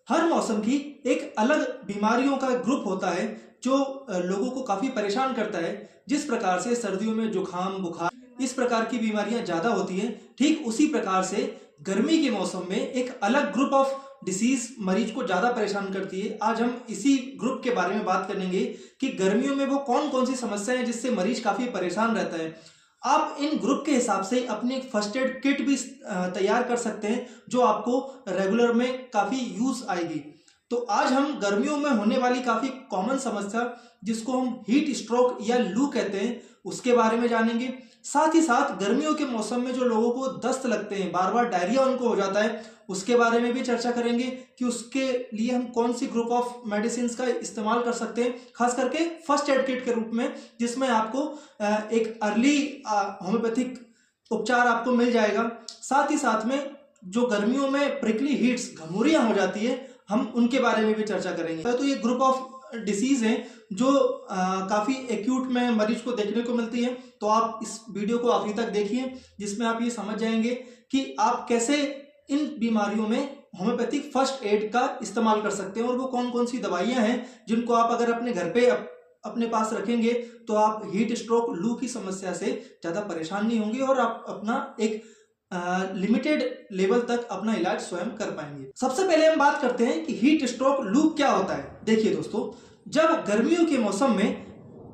हर मौसम की एक अलग बीमारियों का ग्रुप होता है जो लोगों को काफी परेशान करता है। जिस प्रकार से सर्दियों में जुकाम बुखार इस प्रकार की बीमारियां ज्यादा होती हैं, ठीक उसी प्रकार से गर्मी के मौसम में एक अलग ग्रुप ऑफ डिसीज मरीज को ज्यादा परेशान करती है। आज हम इसी ग्रुप के बारे में बात करेंगे कि गर्मियों में वो कौन कौन सी समस्याएं हैं जिससे मरीज काफी परेशान रहता है। आप इन ग्रुप के हिसाब से अपनी फर्स्ट एड किट भी तैयार कर सकते हैं जो आपको रेगुलर में काफी यूज आएगी। तो आज हम गर्मियों में होने वाली काफी कॉमन समस्या जिसको हम हीट स्ट्रोक या लू कहते हैं उसके बारे में जानेंगे। साथ ही साथ गर्मियों के मौसम में जो लोगों को दस्त लगते हैं, बार बार डायरिया उनको हो जाता है, उसके बारे में भी चर्चा करेंगे कि उसके लिए हम कौन सी ग्रुप ऑफ मेडिसिन का इस्तेमाल कर सकते हैं, खास करके फर्स्ट एड किट के रूप में, जिसमें आपको एक अर्ली होम्योपैथिक उपचार आपको मिल जाएगा। साथ ही साथ में जो गर्मियों में प्रिकली हीट्स घमौरियां हो जाती है, हम उनके बारे में भी चर्चा करेंगे। तो ये ग्रुप ऑफ डिसीज हैं जो काफी एक्यूट में मरीज को देखने को मिलती है। तो आप इस वीडियो को आखिरी तक देखिए जिसमें आप ये समझ जाएंगे कि आप कैसे इन बीमारियों में होम्योपैथिक फर्स्ट एड का इस्तेमाल कर सकते हैं और वो कौन कौन सी दवाइयां हैं जिनको आप अगर अपने घर पे अपने पास रखेंगे तो आप हीट स्ट्रोक लू की समस्या से ज्यादा परेशान नहीं होंगे और आप अपना एक लिमिटेड लेवल तक अपना इलाज स्वयं कर पाएंगे। सबसे पहले हम बात करते हैं कि हीट स्ट्रोक लू क्या होता है। देखिए दोस्तों, जब गर्मियों के मौसम में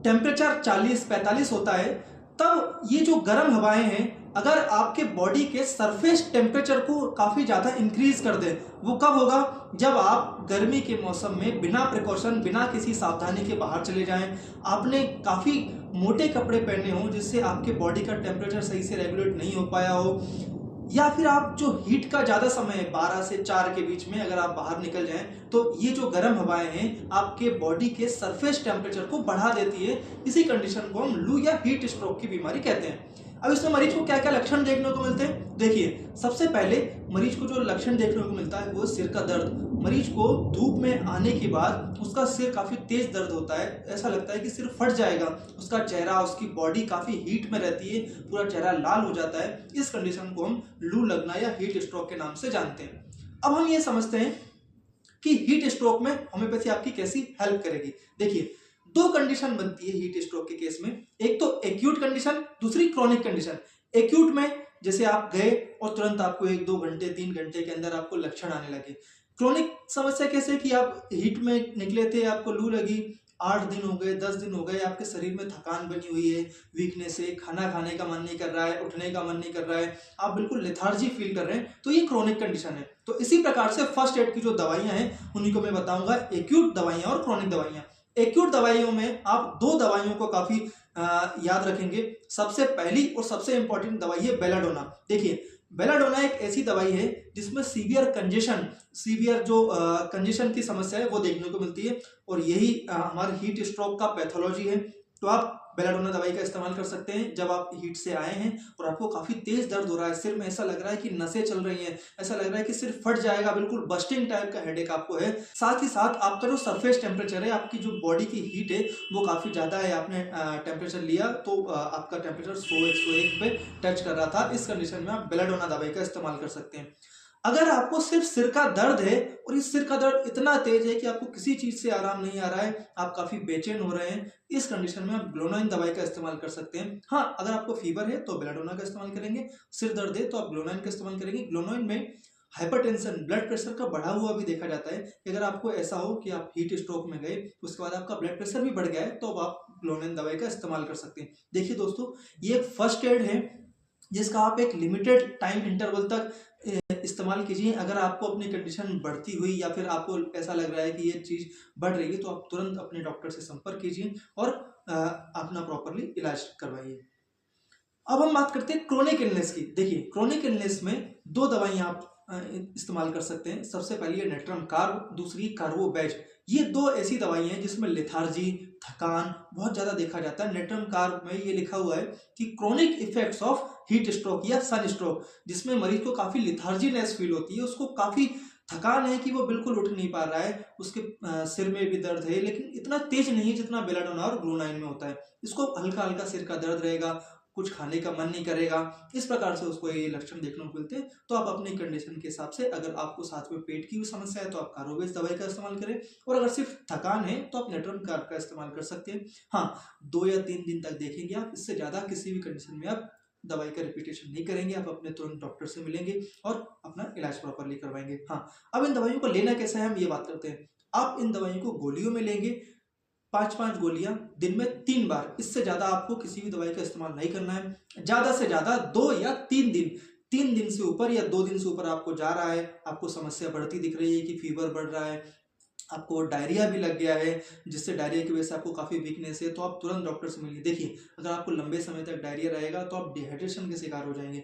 टेम्परेचर 40-45 होता है तब ये जो गर्म हवाएं हैं अगर आपके बॉडी के सरफेस टेम्परेचर को काफी ज्यादा इंक्रीज कर दे, वो कब होगा? जब आप गर्मी के मौसम में बिना प्रिकॉशन बिना किसी सावधानी के बाहर चले जाएं, आपने काफी मोटे कपड़े पहने हो जिससे आपके बॉडी का टेम्परेचर सही से रेगुलेट नहीं हो पाया हो, या फिर आप जो हीट का ज्यादा समय है 12 से 4 के बीच में अगर आप बाहर निकल जाएं तो ये जो गर्म हवाएं हैं आपके बॉडी के सरफेस टेम्परेचर को बढ़ा देती है। इसी कंडीशन को हम लू या हीट स्ट्रोक की बीमारी कहते हैं। अब इसमें मरीज को क्या क्या लक्षण देखने को मिलते हैं? देखिए, सबसे पहले मरीज को जो लक्षण देखने को मिलता है वो सिर का दर्द। मरीज को धूप में आने के बाद उसका सिर काफी तेज दर्द होता है, ऐसा लगता है कि सिर फट जाएगा। उसका चेहरा, उसकी बॉडी काफी हीट में रहती है, पूरा चेहरा लाल हो जाता है। इस कंडीशन को हम लू लगना या हीट स्ट्रोक के नाम से जानते हैं। अब हम ये समझते हैं कि हीट स्ट्रोक में होम्योपैथी आपकी कैसी हेल्प करेगी। देखिए, दो कंडीशन बनती है हीट स्ट्रोक के केस में, एक तो एक्यूट कंडीशन, दूसरी क्रॉनिक कंडीशन। एक्यूट में जैसे आप गए और तुरंत आपको 1-2 घंटे 3 घंटे के अंदर आपको लक्षण आने लगे। क्रोनिक समस्या कैसे कि आप हीट में निकले थे, आपको लू लगी, 8 दिन हो गए, 10 दिन हो गए, आपके शरीर में थकान बनी हुई है, वीकनेस है, खाना खाने का मन नहीं कर रहा है, उठने का मन नहीं कर रहा है, आप बिल्कुल लेथार्जी फील कर रहे हैं, तो ये क्रोनिक कंडीशन है। तो इसी प्रकार से फर्स्ट एड की जो दवाइयां हैं उन्हीं को मैं बताऊंगा, एक्यूट दवाइयां और क्रोनिक दवाइयां। एक्यूट दवाइयों में आप 2 दवाइयों को काफी याद रखेंगे। सबसे पहली और सबसे इंपॉर्टेंट दवाई है बेलाडोना। देखिए, बेलाडोना एक ऐसी दवाई है जिसमें सीवियर जो कंजेशन की समस्या है वो देखने को मिलती है और यही हमारे हीट स्ट्रोक का पैथोलॉजी है। तो आप बेलाडोना दवाई का इस्तेमाल कर सकते हैं जब आप हीट से आए हैं और आपको काफी तेज दर्द हो रहा है, सिर में ऐसा लग रहा है कि नसें चल रही हैं, ऐसा लग रहा है कि सिर फट जाएगा, बिल्कुल बस्टिंग टाइप का हेडेक आपको है। साथ ही साथ आपका जो सरफेस टेम्परेचर है, आपकी जो बॉडी की हीट है वो काफी ज्यादा है, आपने टेम्परेचर लिया तो आपका टेम्परेचर 100-101 पे टच कर रहा था। इस कंडीशन में आप बेलाडोना दवाई का इस्तेमाल कर सकते हैं। अगर आपको सिर्फ सिर का दर्द है और इस सिर का दर्द इतना तेज है कि आपको किसी चीज से आराम नहीं आ रहा है, आप काफी बेचैन हो रहे हैं, इस कंडीशन में आप ग्लोनाइन दवाई का इस्तेमाल कर सकते हैं। हाँ, अगर आपको फीवर है तो बेलाडोना का इस्तेमाल करेंगे, सिर दर्द है तो आप ग्लोनाइन का इस्तेमाल करेंगे। ग्लोनाइन में हाइपरटेंशन, ब्लड प्रेशर का बढ़ा हुआ भी देखा जाता है कि अगर आपको ऐसा हो कि आप हीट स्ट्रोक में गए उसके बाद आपका ब्लड प्रेशर भी बढ़ गया है तो अब आप ग्लोनाइन दवाई का इस्तेमाल कर सकते हैं। देखिए दोस्तों, ये एक फर्स्ट एड है जिसका आप एक लिमिटेड टाइम इंटरवल तक इस्तेमाल कीजिए। अगर आपको अपनी कंडीशन बढ़ती हुई या फिर आपको ऐसा लग रहा है कि ये चीज बढ़ रही है तो आप तुरंत अपने डॉक्टर से संपर्क कीजिए और अपना प्रॉपरली इलाज करवाइए। अब हम बात करते हैं क्रोनिक इलनेस की। देखिए, क्रोनिक इलनेस में 2 दवाइयां आप इस्तेमाल कर सकते हैं। सबसे पहली है नेट्रम कार्ब, दूसरी कार्बोबैज। ये 2 ऐसी दवाइयां हैं जिसमें लेथार्जी, थकान बहुत ज्यादा देखा जाता है। नेट्रम कार्ब में ये लिखा हुआ है कि chronic effects of heat stroke या सन स्ट्रोक, जिसमें मरीज को काफी लेथार्जीनेस फील होती है, उसको काफी थकान है कि वो बिल्कुल उठ नहीं पा रहा है, उसके सिर में भी दर्द है लेकिन इतना तेज नहीं जितना बेलाडोना और ग्लोनाइन में होता है। इसको हल्का हल्का सिर का दर्द रहेगा, कुछ खाने का मन नहीं करेगा, इस प्रकार से उसको ये लक्षण देखने को मिलते हैं। तो आप अपनी कंडीशन के हिसाब से, अगर आपको साथ में पेट की भी समस्या है तो आप कार्बोवेज दवाई का इस्तेमाल करें, और अगर सिर्फ थकान है तो आप नेट्रम कार्ब का इस्तेमाल कर सकते हैं। हाँ, 2 या 3 दिन तक देखेंगे आप, इससे ज़्यादा किसी भी कंडीशन में आप दवाई का रिपीटेशन नहीं करेंगे। आप अपने तुरंत डॉक्टर से मिलेंगे और अपना इलाज प्रॉपरली करवाएंगे। हाँ, अब इन दवाइयों को लेना कैसे है, हम ये बात करते हैं। आप इन दवाइयों को गोलियों में लेंगे, 5-5 गोलियां दिन में 3 बार, इससे ज़्यादा आपको किसी भी दवाई का इस्तेमाल नहीं करना है। ज़्यादा से ज़्यादा 2 या 3 दिन, 3 दिन से ऊपर या 2 दिन से ऊपर आपको जा रहा है, आपको समस्या बढ़ती दिख रही है कि फीवर बढ़ रहा है, आपको डायरिया भी लग गया है, जिससे डायरिया की वजह से आपको काफ़ी वीकनेस है, तो आप तुरंत डॉक्टर से मिलिए। देखिए, अगर आपको लंबे समय तक डायरिया रहेगा तो आप डिहाइड्रेशन के शिकार हो जाएंगे।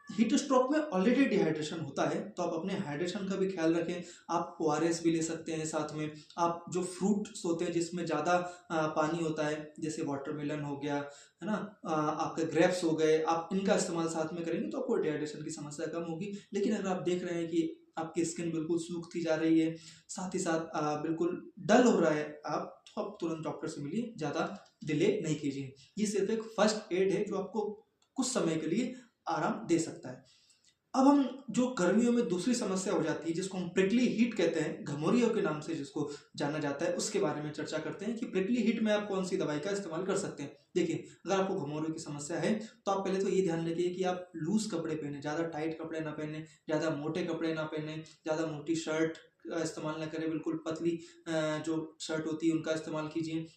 हीट स्ट्रोक में ऑलरेडी डिहाइड्रेशन होता है, तो आप अपने हाइड्रेशन का भी ख्याल रखें। आप ORS भी ले सकते हैं साथ में। आप जो फ्रूट्स होते हैं जिसमें ज़्यादा पानी होता है, जैसे वाटरमेलन हो गया, है ना, आपके ग्रेप्स हो गए, आप इनका इस्तेमाल साथ में करेंगे तो आपको डिहाइड्रेशन की समस्या कम होगी। लेकिन अगर आप देख रहे हैं कि आपकी स्किन बिल्कुल सूखती जा रही है, साथ ही साथ बिल्कुल डल हो रहा है आप, तो आप तुरंत डॉक्टर से मिलिए, ज़्यादा डिले नहीं कीजिए। ये सिर्फ एक फर्स्ट एड है जो आपको कुछ समय के लिए आराम दे सकता है। अब हम जो गर्मियों में दूसरी समस्या हो जाती है, जिसको हम प्रिकली हीट कहते हैं, घमौरियों के नाम से जिसको जाना जाता है, उसके बारे में चर्चा करते हैं कि प्रिकली हीट में आप कौन सी दवाई का इस्तेमाल कर सकते हैं। देखिए, अगर आपको घमौरियों की समस्या है तो आप पहले तो ये ध्यान रखिए कि आप लूज कपड़े पहने, ज़्यादा टाइट कपड़े ना पहने, ज़्यादा मोटे कपड़े ना पहने, ज़्यादा मोटी शर्ट इस्तेमाल ना करें, बिल्कुल पतली जो शर्ट होती है उनका इस्तेमाल कीजिए।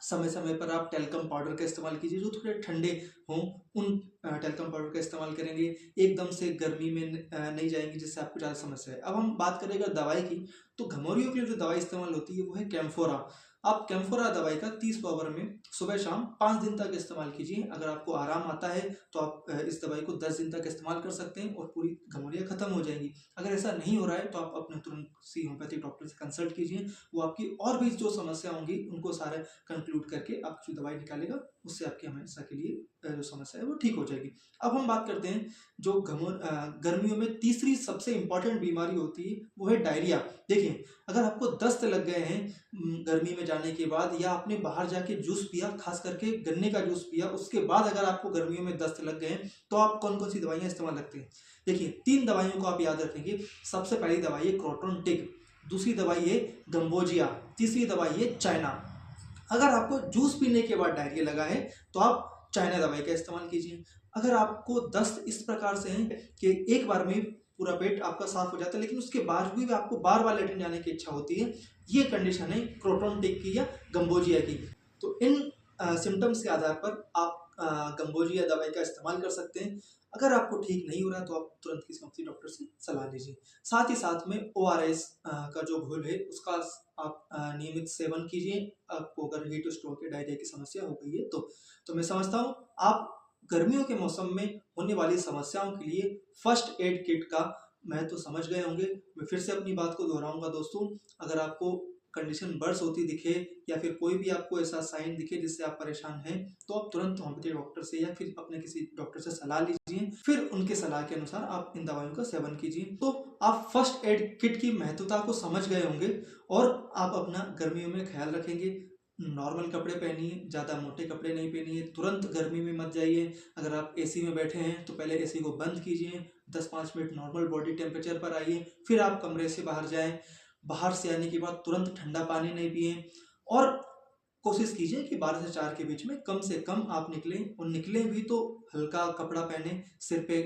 समय समय पर आप टेल्कम पाउडर का इस्तेमाल कीजिए, जो थोड़े ठंडे हों उन टेल्कम पाउडर का इस्तेमाल करेंगे। एकदम से गर्मी में नहीं जाएंगे जिससे आपको ज़्यादा समस्या है। अब हम बात करें अगर दवाई की, तो घमौरियों के लिए जो दवाई इस्तेमाल होती है वो है कैम्फोरा। आप कैम्फोरा दवाई का 30 पावर में सुबह शाम 5 दिन तक इस्तेमाल कीजिए। अगर आपको आराम आता है तो आप इस दवाई को 10 दिन तक इस्तेमाल कर सकते हैं और पूरी घमौरियाँ खत्म हो जाएंगी। अगर ऐसा नहीं हो रहा है तो आप अपने तुरंत किसी होम्योपैथिक डॉक्टर से कंसल्ट कीजिए। वो आपकी और भी जो समस्या होंगी उनको सारे कंक्लूड करके आपकी जो दवाई निकालेगा, उससे आपकी हमेशा के लिए जो समस्या है वो ठीक हो जाएगी। अब हम बात करते हैं जो गर्मियों में तीसरी सबसे इंपॉर्टेंट बीमारी होती है वो है डायरिया। देखिए, अगर आपको दस्त लग गए हैं गर्मी में जाने के बाद, या आपने बाहर जाके जूस पिया, खास करके गन्ने का जूस पिया, उसके बाद अगर आपको गर्मियों में दस्त लग गए हैं, तो आप कौन कौन सी दवाइयाँ इस्तेमाल रखते हैं। देखिए, 3 दवाइयों को आप याद रखेंगे। सबसे पहली दवाई है क्रोटोन टिक, दूसरी दवाई है गम्बोजिया, तीसरी दवाई है चाइना। अगर आपको जूस पीने के बाद डायरिया लगा है तो आप चाइना दवाई का इस्तेमाल कीजिए। अगर आपको दस्त इस प्रकार से है कि एक बार में पूरा पेट आपका साफ हो जाता है, लेकिन उसके बाद भी आपको बार बार लेटने जाने की इच्छा होती है, ये कंडीशन है क्रोटोन टिक की या गम्बोजिया की। तो इन सिम्टम्स के आधार पर आप गम्बोजिया दवाई का इस्तेमाल कर सकते हैं। अगर आपको ठीक नहीं हो रहा है तो आप तुरंत किसी होम्योपैथी डॉक्टर से सलाह लीजिए। साथ ही साथ में ORS का जो घोल है उसका आप नियमित सेवन कीजिए। आपको अगर हीट स्ट्रोक या डायरिया की समस्या हो गई है तो मैं समझता हूँ आप गर्मियों के मौसम में होने वाली समस्याओं के लिए फर्स्ट एड किट का महत्व तो समझ गए होंगे। मैं फिर से अपनी बात को दोहराऊंगा दोस्तों, अगर आपको कंडीशन वर्स होती दिखे या फिर कोई भी आपको ऐसा साइन दिखे जिससे आप परेशान हैं, तो आप तुरंत होम्योपैथी डॉक्टर से या फिर अपने किसी डॉक्टर से सलाह लीजिए। फिर उनके सलाह के अनुसार आप इन दवाइयों का सेवन कीजिए। तो आप फर्स्ट एड किट की महत्वता को समझ गए होंगे और आप अपना गर्मियों में ख्याल रखेंगे। नॉर्मल कपड़े पहनिए, ज़्यादा मोटे कपड़े नहीं पहनिए, तुरंत गर्मी में मत जाइए। अगर आप AC में बैठे हैं तो पहले AC को बंद कीजिए, 10-5 मिनट नॉर्मल बॉडी टेम्परेचर पर आइए, फिर आप कमरे से बाहर जाएं। बाहर से आने के बाद तुरंत ठंडा पानी नहीं पिएं और कोशिश कीजिए कि 12 से 4 के बीच में कम से कम आप निकलें, और निकलें भी तो हल्का कपड़ा पहने, सिर पे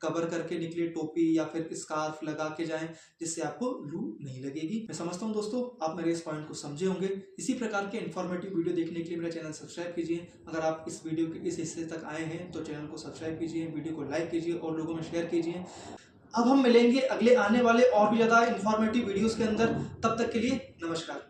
कवर करके निकले, टोपी या फिर स्कार्फ लगा के जाएं, जिससे आपको लू नहीं लगेगी। मैं समझता हूं दोस्तों आप मेरे इस पॉइंट को समझे होंगे। इसी प्रकार के इन्फॉर्मेटिव वीडियो देखने के लिए मेरा चैनल सब्सक्राइब कीजिए। अगर आप इस वीडियो के इस हिस्से तक आए हैं तो चैनल को सब्सक्राइब कीजिए, वीडियो को लाइक कीजिए और लोगों में शेयर कीजिए। अब हम मिलेंगे अगले आने वाले और भी ज़्यादा इन्फॉर्मेटिव वीडियोज़ के अंदर। तब तक के लिए नमस्कार।